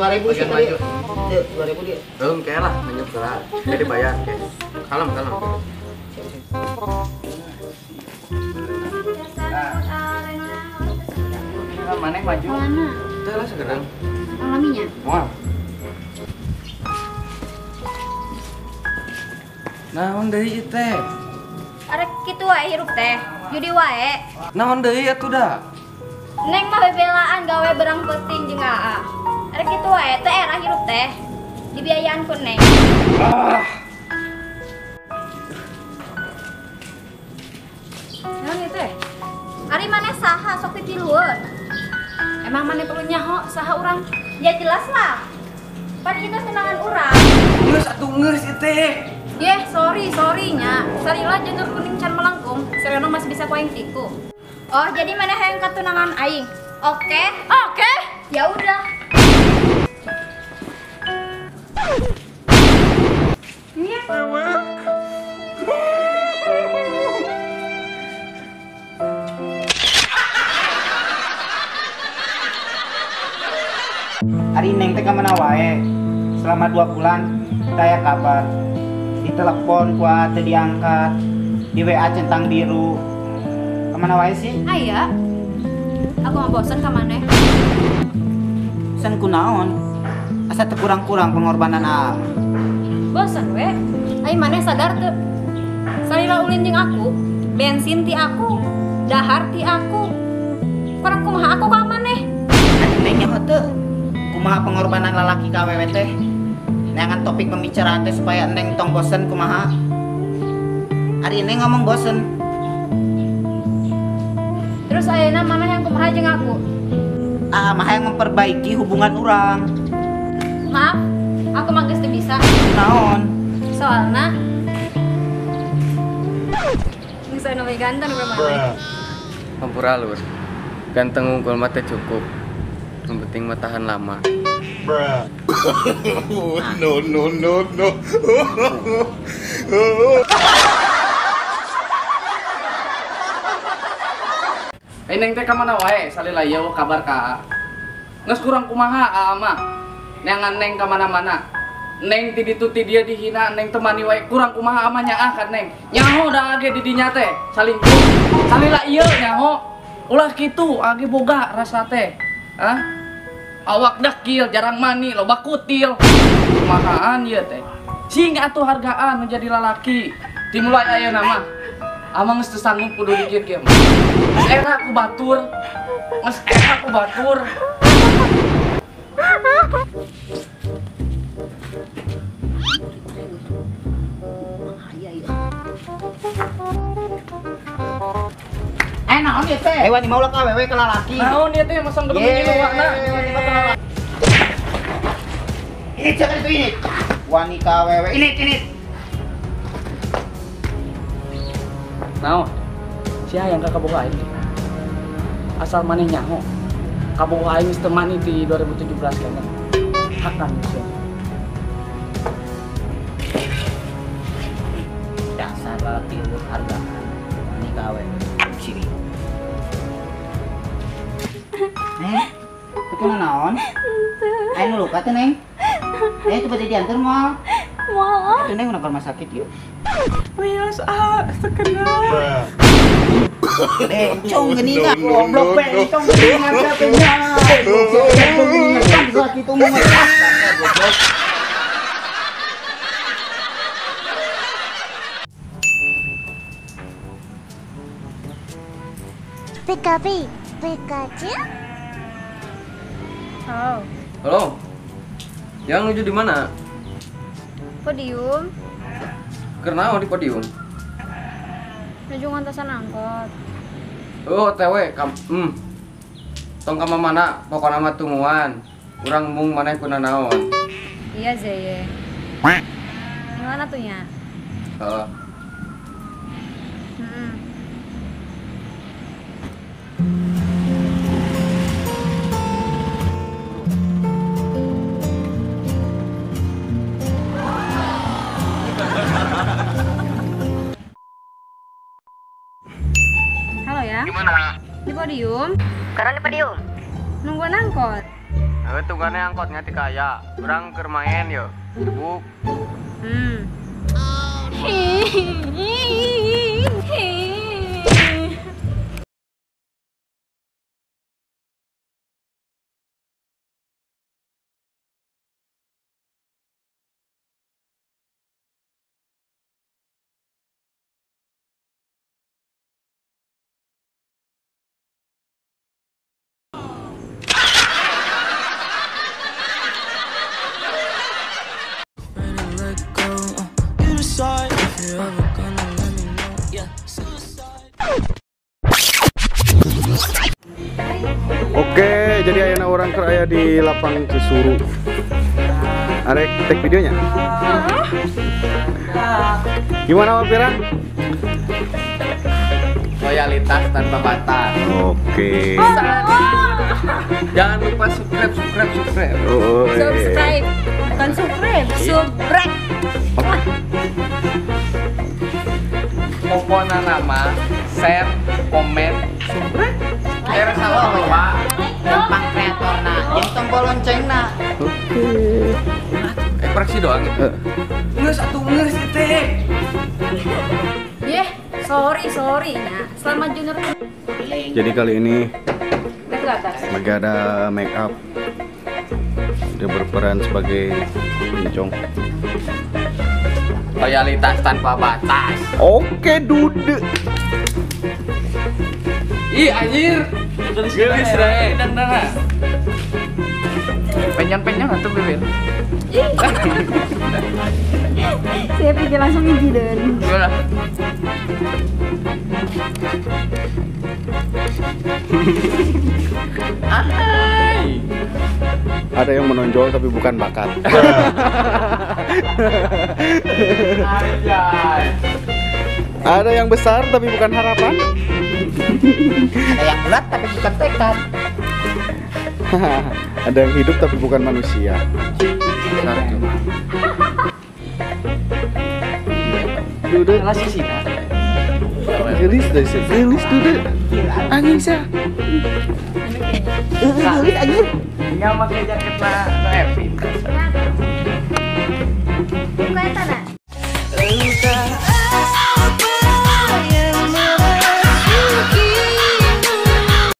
2.000 sih tadi. 2.000 dia. Belum kayak lah, hanya berat. Jadi bayar. Kalem. Mana maju? Mana? Itu lah sekarang. Alaminya. Wah. Naon deui teh? Arek kitu wae hirup teh. Judi wae. Naon deui atuh da? Neng mah bebelaan gawe berang penting jeung AA. Arek kitu wae teh era hirup teh. Dibiayaan ku Neng. Naon ieu teh? Ari maneh saha sok ditilueun? Emang maneh perlu nyaho saha urang? Ya jelas lah. Pan itu senangan urang. Geus atuh geus ieu teh. Yeh, sorry nya. Salila jangan kuning can melengkung. Serena masih bisa kuaing tiku. Oh, jadi mana yang katunangan aing? Oke. Ya udah. Iya. Hari neng teh kemana wae? Selama 2 bulan saya kabar. Ditelepon kuat diangkat, di WA centang biru. Kemana wae sih? Aya. Aku mah bosan ka maneh. Sen kunaon? Asa teu kurang-kurang pengorbanan A. Bosan we. Ai maneh sadar teu? Salila ulin jeung aku, bensin ti aku, dahar ti aku. Kurang kumaha aku ka maneh? Ari neng nyaho teu? Kumaha pengorbanan lalaki ka awewe teh? Neangan topik pembicaraan teh supaya neng tong bosen kumaha. Hari ini ngomong bosen. Terus ayeuna maneh yang kumaha jeung aku? Mah yang memperbaiki hubungan orang. Maaf, aku mah geus teu bisa. Naon? Soalna geus anu we ganteng we maneh. Hampura lur. Ganteng unggul mah teh cukup. Yang penting mah tahan lama. No. Neng teh kamana wae? Salila ieu kabar ka. Geus kurang kumaha mah. Neangan neng kamana-mana. Neng ti ditu ti dia dihina, neng temani wae kurang kumaha mah nyaah kan neng. Nyaho da age di dinya teh salingkuh. Salila ieu nyaho. Ulah kitu age boga rasa teh. Hah? Awak dekil, jarang mani, loba kutil. Kumahaan ieu teh. Sing atuh hargaan menjadi lalaki. Dimulai ayeuna mah. Amang geus teu sanggup kudu dikir kieu. Geus era ku batur. Naon ieu teh? Wani maulak awewe ka lalaki. Naon ieu teh masang gedung ini luarna. Ini jangan itu ini. Wani ka awewe. Ini. Naon? Sia yang kaboga aing. Asal maneh nyaho. Kaboga aing geus teu mani di 2017 kan. Hakan sia. Dasar lalaki ulur harga. Wani ka awewe. Sini. Itu naon? Ayo luka teh neng. Coba diantar mal. Moal. Itu neng udah ke rumah sakit yuk. Wios sekenal. Bencong geningan, goblok bencong geningan katanya. Bencong geningan kan sakit umum. Goblok. Pikachu? Oh, Halo. Yang nuju di mana? podium. Kernaon di podium? Nuju ngantosan angkot. Oh, TW Tong ka mana? Pokona mah tungguan. Urang mung maneh kuna naon? Iya, Zeye. Gimana tuh nya? Heeh. Halo ya. Gimana? Di podium. Sekarang di podium. Nungguan angkot. Tunggannya angkotnya kaya. Orang keur main yo. Buk. Oke, jadi ayeuna orang keraya di lapang Cisuru. Arek take videonya. Gimana Piran? Loyalitas tanpa batas. Oke. Jangan lupa subscribe. Oh, Subscribe, bukan subscribe, subrek. Pokoknya nama, share, komen, subscribe. Share sama Pak. Gampang kreatorna, jeung tombol loncengna. Praksi doang gitu. Nges teh. Yeh, sorry nah. Selamat junior. Jadi kali ini Lihat ke atas. lagi ada make up. Dia berperan sebagai Pincong. Loyalitas tanpa batas. Oke, dude. Ih anjir. Gelis deh. Dang. Penyan atuh bibir. Saya pikir langsung ngijideun. Gimana? Hai. Ada yang menonjol tapi bukan bakat. Anjay. Ada yang besar tapi bukan harapan. Ada yang bulat tapi bukan tekad. Ada yang hidup tapi bukan manusia. Dude, Kelas sih. gelis deh sih, gelis dude. Anjing sih. Gelis anjing. Enggak pakai jaket na Epi. Buka eta na.